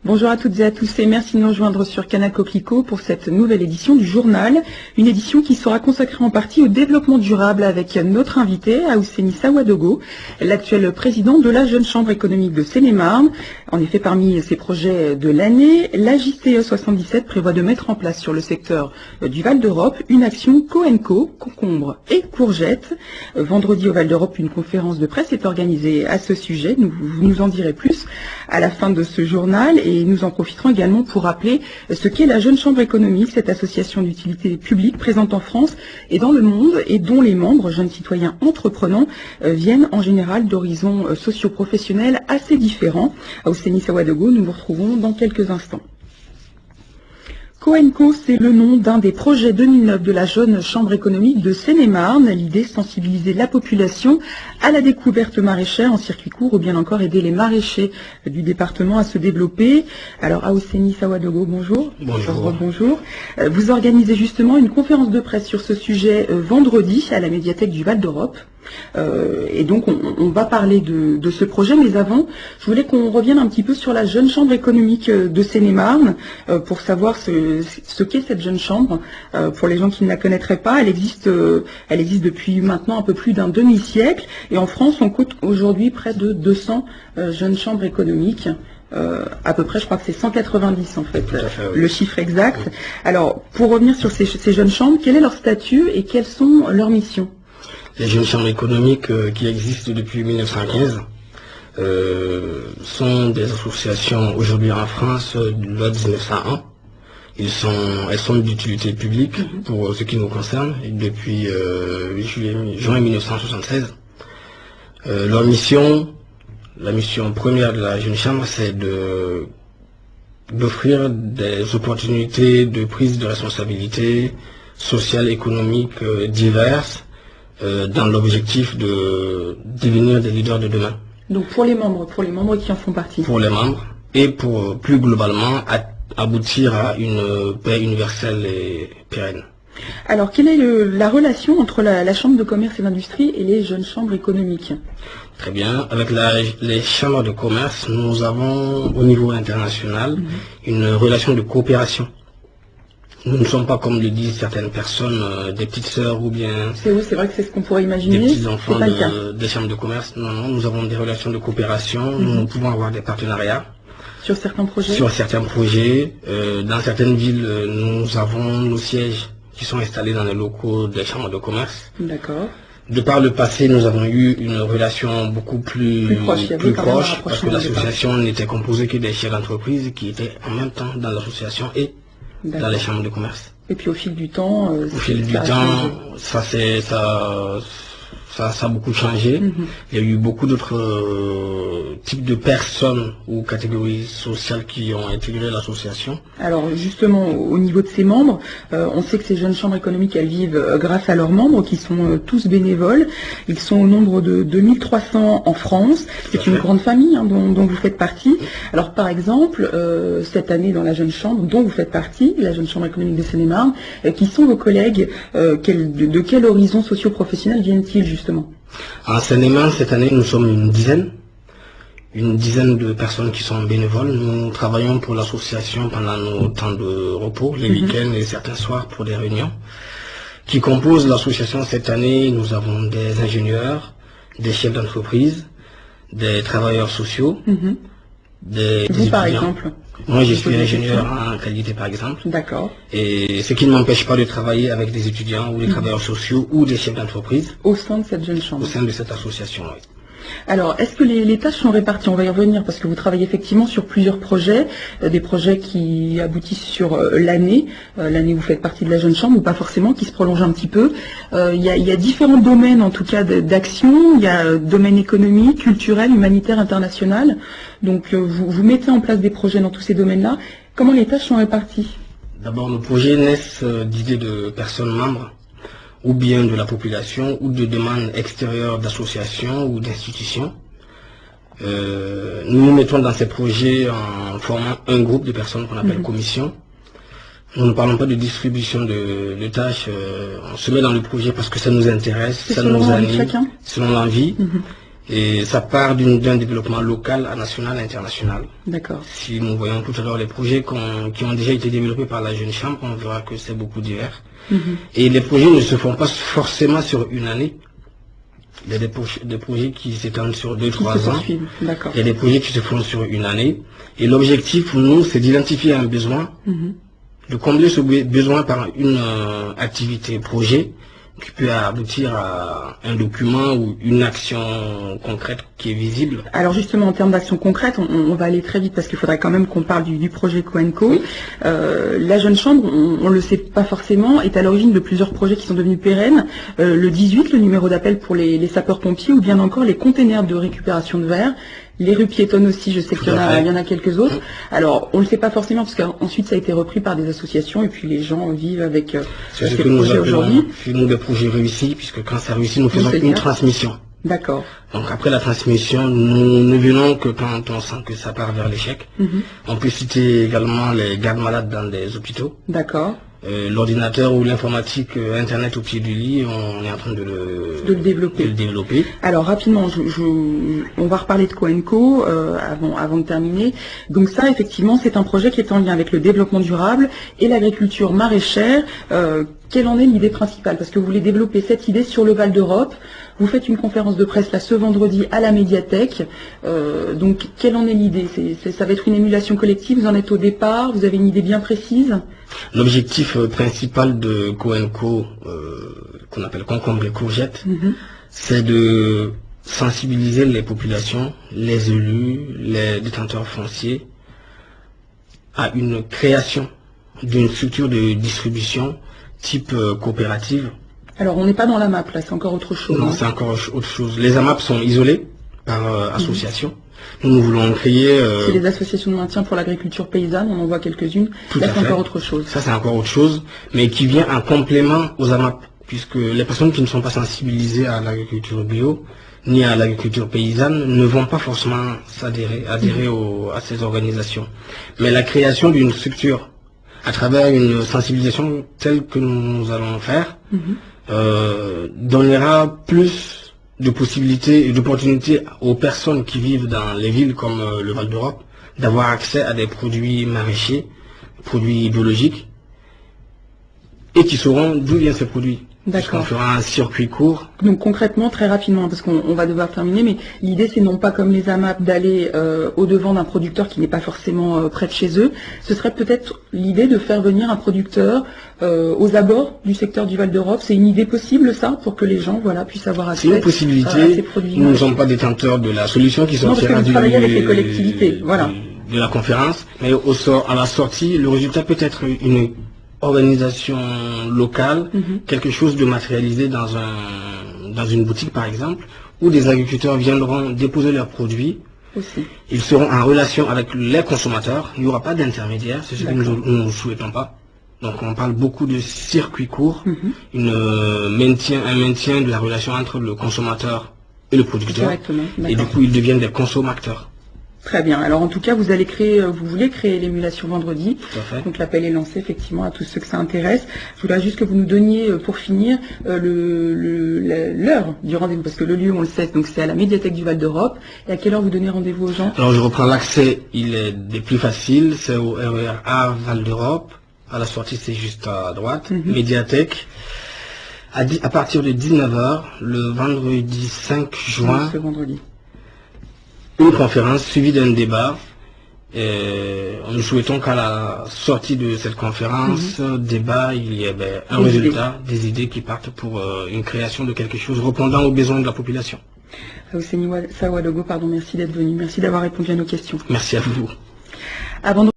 Bonjour à toutes et à tous et merci de nous rejoindre sur Canal Coquelicot pour cette nouvelle édition du journal. Une édition qui sera consacrée en partie au développement durable avec notre invité, Aousseni Sawadogo, l'actuel président de la Jeune Chambre économique de Seine-et-Marne. En effet, parmi ses projets de l'année, la JCE 77 prévoit de mettre en place sur le secteur du Val d'Europe une action Co&Co, concombre et courgettes. Vendredi au Val d'Europe, une conférence de presse est organisée à ce sujet. Vous nous en direz plus à la fin de ce journal et nous en profiterons également pour rappeler ce qu'est la Jeune Chambre économique, cette association d'utilité publique présente en France et dans le monde et dont les membres, jeunes citoyens entreprenants, viennent en général d'horizons socio-professionnels assez différents. Aousseni Sawadogo, nous vous retrouvons dans quelques instants. Co&Co, c'est le nom d'un des projets 2009 de la Jeune Chambre économique de Seine-et-Marne. L'idée, sensibiliser la population à la découverte maraîchère en circuit court ou bien encore aider les maraîchers du département à se développer. Alors, Aousseni Sawadogo, bonjour. Bonjour. Bonjour. Vous organisez justement une conférence de presse sur ce sujet vendredi à la médiathèque du Val d'Europe. Et donc on va parler de ce projet, mais avant, je voulais qu'on revienne un petit peu sur la Jeune Chambre économique de Seine-et-Marne pour savoir ce qu'est cette Jeune Chambre. Pour les gens qui ne la connaîtraient pas, elle existe depuis maintenant un peu plus d'un demi-siècle, et en France on compte aujourd'hui près de 200 Jeunes Chambres économiques. À peu près, je crois que c'est 190 en fait, oui. Le chiffre exact. Oui. Alors, pour revenir sur ces jeunes chambres, quel est leur statut et quelles sont leurs missions? Les jeunes chambres économiques qui existent depuis 1915 sont des associations aujourd'hui en France de loi 1901. Elles sont d'utilité publique pour ce qui nous concerne depuis juin 1976. Leur mission, la mission première de la Jeune Chambre, c'est d'offrir des opportunités de prise de responsabilité sociale, économique diverses, dans l'objectif de devenir des leaders de demain. Donc pour les membres qui en font partie. Pour les membres et pour plus globalement aboutir à une paix universelle et pérenne. Alors quelle est la relation entre la Chambre de commerce et d'industrie et les jeunes chambres économiques? Très bien. Avec les chambres de commerce, nous avons au niveau international une relation de coopération. Nous ne sommes pas, comme le disent certaines personnes, des petites sœurs ou bien... C'est vrai que c'est ce qu'on pourrait imaginer. Des petits enfants des chambres de commerce. Non, non, nous avons des relations de coopération. Nous pouvons avoir des partenariats. Sur certains projets. Sur certains projets. Dans certaines villes, nous avons nos sièges qui sont installés dans les locaux des chambres de commerce. D'accord. De par le passé, nous avons eu une relation beaucoup plus proche parce que l'association n'était composée que des chefs d'entreprise qui étaient en même temps dans l'association et dans les chambres de commerce. Et puis au fil du temps, ça a beaucoup changé. Il y a eu beaucoup d'autres types de personnes ou catégories sociales qui ont intégré l'association. Alors justement, au niveau de ses membres, on sait que ces jeunes chambres économiques, elles vivent grâce à leurs membres qui sont tous bénévoles. Ils sont au nombre de 2300 en France. C'est une grande famille dont vous faites partie. Alors par exemple, cette année dans la jeune chambre dont vous faites partie, la jeune chambre économique de Seine-et-Marne, qui sont vos collègues, de quel horizon socio-professionnel viennent-ils justement? En Seine-et-Marne, cette année, nous sommes une dizaine de personnes qui sont bénévoles. Nous travaillons pour l'association pendant nos temps de repos, les week-ends et certains soirs pour des réunions. Qui composent l'association cette année, nous avons des ingénieurs, des chefs d'entreprise, des travailleurs sociaux, des étudiants. Par exemple? Moi, je suis ingénieur en qualité, par exemple. D'accord. Et ce qui ne m'empêche pas de travailler avec des étudiants ou des travailleurs sociaux ou des chefs d'entreprise. Au sein de cette jeune chambre. Au sein de cette association, oui. Alors, est-ce que les tâches sont réparties? On va y revenir parce que vous travaillez effectivement sur plusieurs projets, des projets qui aboutissent sur l'année. L'année où vous faites partie de la jeune chambre ou pas forcément, qui se prolongent un petit peu. Il y a différents domaines en tout cas d'action. Il y a domaine économique, culturel, humanitaire, international. Donc vous mettez en place des projets dans tous ces domaines-là. Comment les tâches sont réparties? D'abord, nos projets naissent d'idées de personnes membres, ou bien de la population, ou de demandes extérieures d'associations ou d'institutions. nous nous mettons dans ces projets en formant un groupe de personnes qu'on appelle commission. Nous ne parlons pas de distribution de tâches, on se met dans le projet parce que ça nous intéresse, ça nous anime, selon l'envie. Et ça part d'un développement local à national, international. D'accord. Si nous voyons tout à l'heure les projets qui ont déjà été développés par la Jeune Chambre, on verra que c'est beaucoup divers. Et les projets ne se font pas forcément sur une année. Il y a des projets qui s'étendent sur 2-3 ans. D'accord. Il y a des projets qui se font sur une année. Et l'objectif pour nous, c'est d'identifier un besoin, de combler ce besoin par une activité projet qui peut aboutir à un document ou une action concrète qui est visible. Alors justement, en termes d'action concrète, on va aller très vite parce qu'il faudrait quand même qu'on parle du projet Coenco. Oui. La Jeune Chambre, on le sait pas forcément, est à l'origine de plusieurs projets qui sont devenus pérennes. Le 18, le numéro d'appel pour les sapeurs-pompiers, ou bien encore les containers de récupération de verre. Les rues piétonnes aussi, je sais qu'il y en a quelques autres. Alors, on ne le sait pas forcément parce qu'ensuite ça a été repris par des associations et puis les gens vivent avec ces projets aujourd'hui. C'est nous des projets réussis puisque quand ça réussit, nous faisons une transmission. D'accord. Donc après la transmission, nous ne venons que quand on sent que ça part vers l'échec. On peut citer également les gardes malades dans les hôpitaux. D'accord. L'ordinateur ou l'informatique Internet au pied du lit, on est en train de le développer. Alors rapidement, on va reparler de Coenco avant de terminer. Donc ça, effectivement, c'est un projet qui est en lien avec le développement durable et l'agriculture maraîchère. Quelle en est l'idée principale? Parce que vous voulez développer cette idée sur le Val d'Europe. Vous faites une conférence de presse là ce vendredi à la médiathèque. Donc quelle en est l'idée? Ça va être une émulation collective? Vous en êtes au départ? Vous avez une idée bien précise? L'objectif principal de Coenco, qu'on appelle concombre et courgette, c'est de sensibiliser les populations, les élus, les détenteurs fonciers à une création d'une structure de distribution type coopérative. Alors on n'est pas dans la map là, c'est encore autre chose. Non, c'est encore autre chose. Les AMAP sont isolés par association. Nous voulons créer... C'est les associations de maintien pour l'agriculture paysanne, on en voit quelques-unes. Là, c'est encore autre chose. Ça, c'est encore autre chose, mais qui vient en complément aux AMAP, puisque les personnes qui ne sont pas sensibilisées à l'agriculture bio, ni à l'agriculture paysanne, ne vont pas forcément adhérer à ces organisations. Mais la création d'une structure, à travers une sensibilisation telle que nous allons faire, donnera plus de possibilités et d'opportunités aux personnes qui vivent dans les villes comme le Val d'Europe d'avoir accès à des produits maraîchers, produits biologiques, et qui sauront d'où viennent ces produits. D'accord. On fera un circuit court. Donc concrètement, très rapidement, parce qu'on va devoir terminer, mais l'idée c'est non pas comme les AMAP d'aller au-devant d'un producteur qui n'est pas forcément près de chez eux, ce serait peut-être l'idée de faire venir un producteur aux abords du secteur du Val d'Europe. C'est une idée possible ça, pour que les gens puissent avoir accès à ces produits. Nous ne sommes pas détenteurs de la solution qui sortira avec les collectivités, voilà. De la conférence, mais à la sortie, le résultat peut être une organisation locale, quelque chose de matérialisé dans une boutique par exemple, où des agriculteurs viendront déposer leurs produits. Aussi. Ils seront en relation avec les consommateurs, il n'y aura pas d'intermédiaire, c'est ce que nous ne souhaitons pas. Donc on parle beaucoup de circuit court, un maintien de la relation entre le consommateur et le producteur, et du coup ils deviennent des consommateurs. Très bien. Alors en tout cas, vous voulez créer l'émulation vendredi. Tout à fait. Donc l'appel est lancé effectivement à tous ceux que ça intéresse. Je voudrais juste que vous nous donniez, pour finir, l'heure du rendez-vous, parce que le lieu, on le sait, donc c'est à la médiathèque du Val d'Europe. Et à quelle heure vous donnez rendez-vous aux gens? Alors je reprends l'accès, il est des plus faciles, c'est au RER A Val d'Europe. À la sortie, c'est juste à droite. Médiathèque. À partir de 19h, le vendredi 5 juin. Ce vendredi. Une conférence suivie d'un débat. Nous souhaitons qu'à la sortie de cette conférence, débat, il y ait un résultat, des idées qui partent pour une création de quelque chose répondant aux besoins de la population. Sawadogo, merci d'être venu, merci d'avoir répondu à nos questions. Merci à vous. Avant de